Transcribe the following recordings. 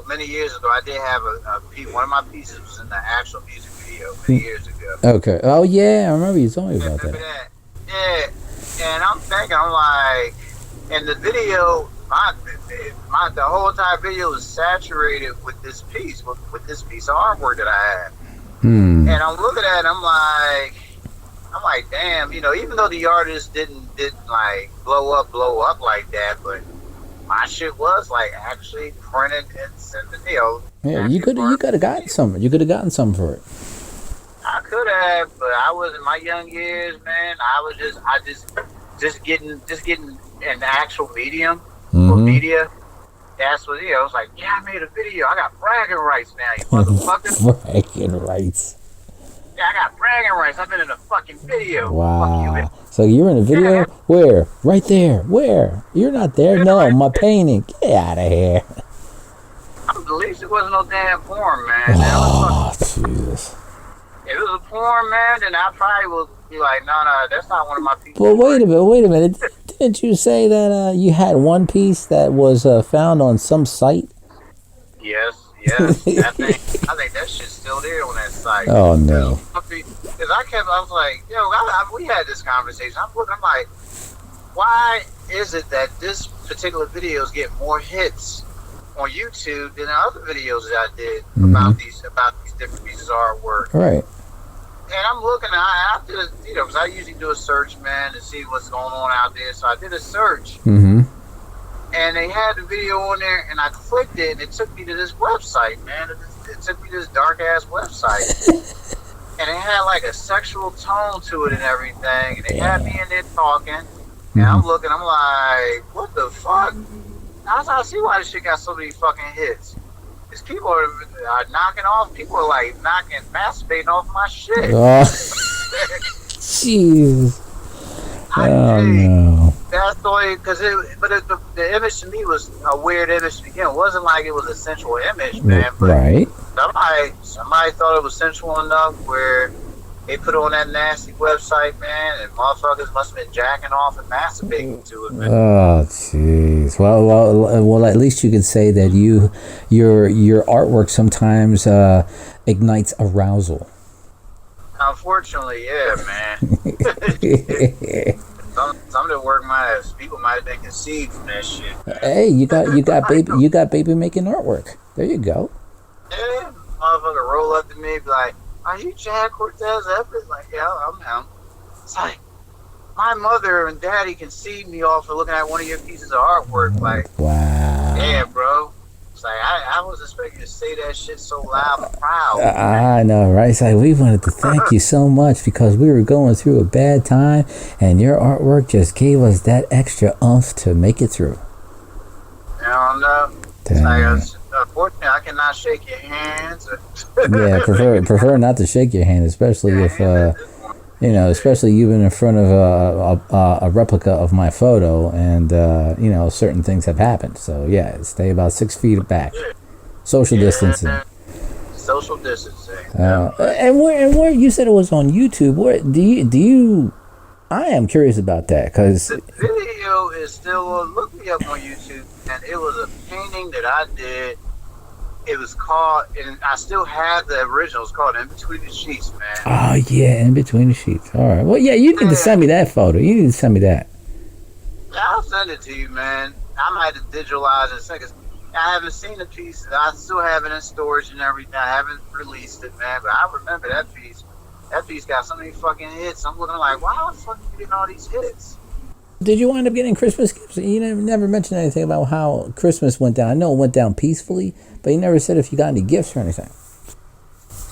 many years ago, I did have a piece. One of my pieces was in the actual music video many years ago. Okay. Oh yeah, I remember you told me about Remember that. Yeah. And I'm thinking, I'm like, and the video, the whole entire video was saturated with this piece, with this piece of artwork that I had. And I'm looking at it, I'm like, damn, you know, even though the artist didn't like blow up like that, but my shit was like actually printed and sent the deal. Yeah, you could have gotten some. You could have gotten some for it. I could have, but I was in my young years, man. I was just getting an actual medium or media. That's what I was like. Yeah, I made a video. I got bragging rights now, you motherfucker. Bragging rights. Yeah, I got bragging rights. I've been in a fucking video. Wow. So you're in a video? Yeah. Where? Right there. Where? You're not there? No, my painting. Get out of here. At least it wasn't no damn porn, man. Oh, Jesus. If it was a porn, man, then I probably would be like, no, that's not one of my pieces. Well, wait a minute. Didn't you say that you had one piece that was found on some site? Yes. I think that shit's still there on that site. Oh, no. Because I was like, we had this conversation. I'm like, why is it that this particular videos get more hits on YouTube than the other videos that I did about these different pieces of artwork? Right. And I'm looking, I did a, because I usually do a search, man, to see what's going on out there. So I did a search. And they had the video on there, and I clicked it, and it took me to this website, man. It took me to this dark-ass website. And it had, like, a sexual tone to it and everything. And they had me in there talking. And I'm looking, I'm like, what the fuck? I see why this shit got so many fucking hits. Because people are knocking off, people are, like, masturbating off my shit. Jeez. No. That's the way, because the image to me was a weird image to begin. It wasn't like it was a sensual image, man. But right. Somebody thought it was sensual enough where they put it on that nasty website, man, and motherfuckers must have been jacking off and masturbating to it, man. Oh, jeez. Well, at least you can say that your artwork sometimes ignites arousal. Unfortunately, yeah, man. Some of the work people might have been conceived from that shit. Hey, you got baby making artwork. There you go. Yeah, motherfucker roll up to me and be like, "Are you G-Cortez Everett?" Like, yeah, I'm him. It's like my mother and daddy conceived me off of looking at one of your pieces of artwork. Like, wow. Yeah, bro. It's like I was expecting you to say that shit so loud and proud. I know, right? It's like, we wanted to thank you so much because we were going through a bad time, and your artwork just gave us that extra oomph to make it through. I don't know. It's like, unfortunately, I cannot shake your hands. Yeah, prefer not to shake your hand, especially if especially you've been in front of a replica of my photo, and certain things have happened. So yeah, stay about 6 feet back. Social distancing. Social distancing. And where you said it was on YouTube? Where do you? I am curious about that because the video is still. Look me up on YouTube, and it was a painting that I did. It was called, and I still have the original. It's called "In Between the Sheets," man. Oh yeah, In Between the Sheets. All right. Well, yeah, you need to send me that photo. You need to send me that. Yeah, I'll send it to you, man. I might have digitalized it. Because I haven't seen the piece. I still have it in storage and everything. I haven't released it, man. But I remember that piece. That piece got so many fucking hits. I'm looking like, wow, the fuck you getting all these hits? Did you wind up getting Christmas gifts? You never mentioned anything about how Christmas went down. I know it went down peacefully, but you never said if you got any gifts or anything.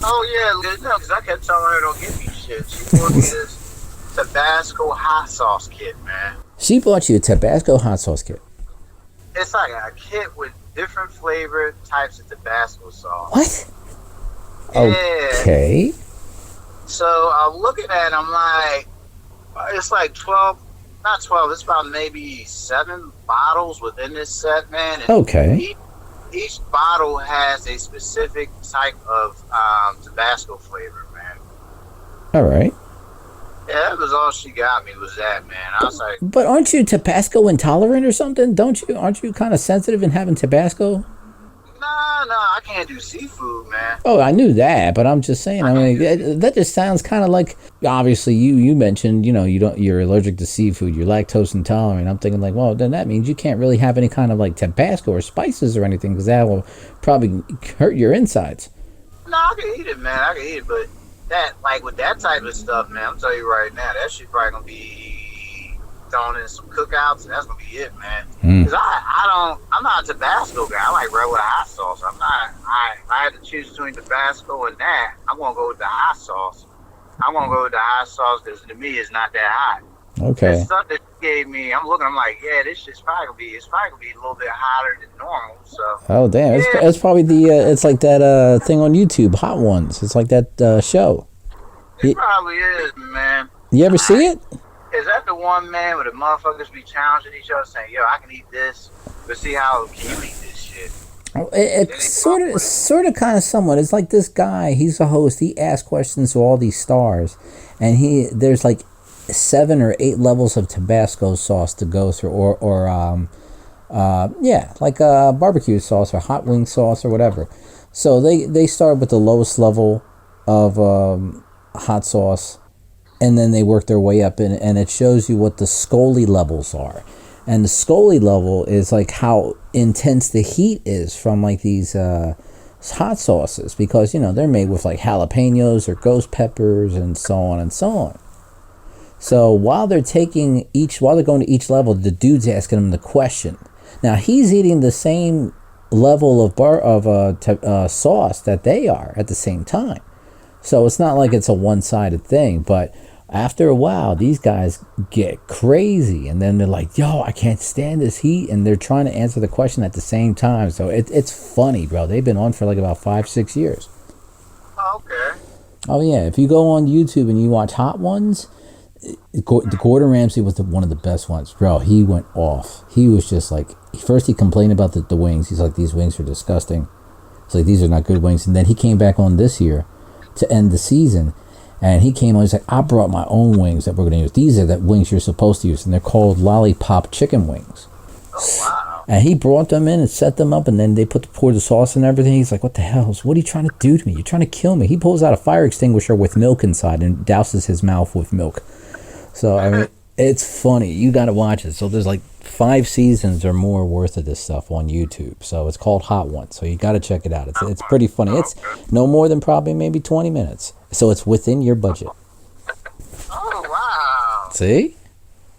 Oh, yeah, no, because I kept telling her don't give me shit. She bought me this Tabasco hot sauce kit, man. She bought you a Tabasco hot sauce kit? It's like a kit with different flavor types of Tabasco sauce. What? Yeah. Okay. So I'm looking at it, I'm like, it's like 12, not 12, it's about maybe 7 bottles within this set, man. And okay. Each bottle has a specific type of Tabasco flavor, man. All right. Yeah, that was all she got me was that, man. I was like, but aren't you Tabasco intolerant or something? Aren't you kind of sensitive in having Tabasco? No, I can't do seafood, man. Oh, I knew that, but I'm just saying. I mean, that just sounds kind of like. Obviously, you mentioned, you're allergic to seafood. You're lactose intolerant. I'm thinking like, well, then that means you can't really have any kind of like Tabasco or spices or anything, because that will probably hurt your insides. No, I can eat it, man. I can eat it, but with that type of stuff, man, I'm telling you right now, that shit probably gonna be thrown in some cookouts, and that's gonna be it, man. Because I'm not a Tabasco guy. I like regular hot sauce. If I had to choose between Tabasco and that, I'm gonna go with the hot sauce. I'm gonna go with the hot sauce because to me it's not that hot. Okay. The stuff that you gave me, I'm like, yeah, this shit's probably gonna be a little bit hotter than normal. So. Oh damn! Yeah. It's probably it's like that thing on YouTube, Hot Ones. It's like that show. It probably is, man. You ever see it? Is that the one, man, where the motherfuckers be challenging each other, saying, "Yo, I can eat this, but see how can you eat this shit?" It's sort of, kind of, somewhat. It's like this guy. He's a host. He asks questions to all these stars, and there's like 7 or 8 levels of Tabasco sauce to go through, or like barbecue sauce or hot wing sauce or whatever. So they start with the lowest level of hot sauce, and then they work their way up, and it shows you what the Scully levels are. And the Scully level is like how intense the heat is from like these hot sauces, because they're made with like jalapenos or ghost peppers and so on and so on. So while they're going to each level, the dude's asking him the question. Now he's eating the same level of sauce that they are at the same time. So it's not like it's a one-sided thing, but after a while, these guys get crazy, and then they're like, yo, I can't stand this heat, and they're trying to answer the question at the same time. So it's funny, bro. They've been on for like about 5-6 years. Oh, okay. Oh, yeah. If you go on YouTube and you watch Hot Ones, Gordon Ramsay was one of the best ones. Bro, he went off. He was just like, first he complained about the wings. He's like, these wings are disgusting. It's like, these are not good wings. And then he came back on this year to end the season. And he came on, he's like, I brought my own wings that we're going to use. These are the wings you're supposed to use. And they're called lollipop chicken wings. Oh, wow. And he brought them in and set them up. And then they poured the sauce and everything. He's like, what the hell? What are you trying to do to me? You're trying to kill me. He pulls out a fire extinguisher with milk inside and douses his mouth with milk. So, I mean, it's funny. You got to watch it. So there's like 5 seasons or more worth of this stuff on YouTube. So it's called Hot Ones. So you got to check it out. It's pretty funny. It's no more than probably maybe 20 minutes. So it's within your budget. Oh, wow. See?